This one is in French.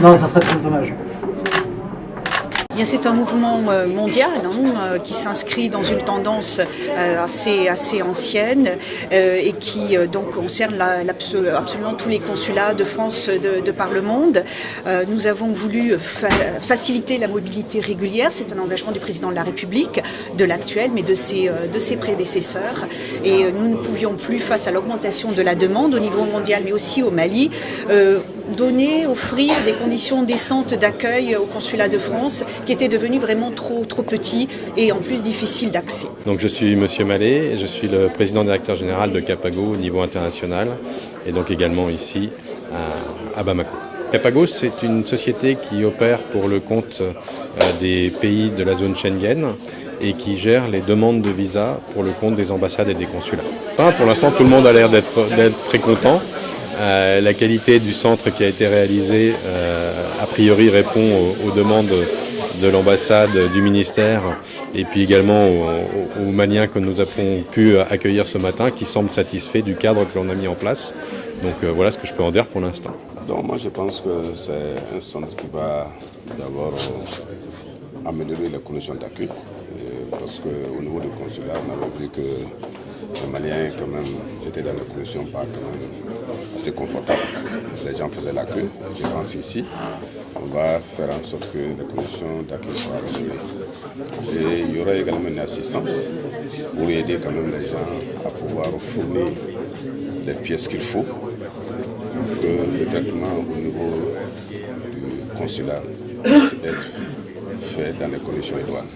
Non, ça serait trop dommage. Bien, c'est un mouvement mondial qui s'inscrit dans une tendance assez ancienne et qui donc concerne absolument tous les consulats de France de par le monde. Nous avons voulu faciliter la mobilité régulière. C'est un engagement du président de la République, de l'actuel, mais de ses prédécesseurs. Et nous ne pouvions plus, face à l'augmentation de la demande au niveau mondial, mais aussi au Mali, offrir des conditions décentes d'accueil au consulat de France qui étaient devenus vraiment trop petits et en plus difficiles d'accès. Donc je suis Monsieur Mallet, je suis le président directeur général de Capago au niveau international et donc également ici à Bamako. Capago, c'est une société qui opère pour le compte des pays de la zone Schengen et qui gère les demandes de visa pour le compte des ambassades et des consulats. Pour l'instant, tout le monde a l'air d'être très content. La qualité du centre qui a été réalisé, a priori, répond aux demandes de l'ambassade, du ministère et puis également aux Maliens que nous avons pu accueillir ce matin qui semblent satisfaits du cadre que l'on a mis en place. Donc voilà ce que je peux en dire pour l'instant. Donc moi je pense que c'est un centre qui va d'abord améliorer les conditions d'accueil parce qu'au niveau du consulat on avait vu que les Maliens quand même étaient dans des conditions pas quand même assez confortables. Les gens faisaient la queue. Je pense ici, on va faire en sorte que les conditions d'accueil soient améliorées. Et il y aura également une assistance pour aider quand même les gens à pouvoir fournir les pièces qu'il faut pour que le traitement au niveau du consulat puisse être fait dans les conditions idoines.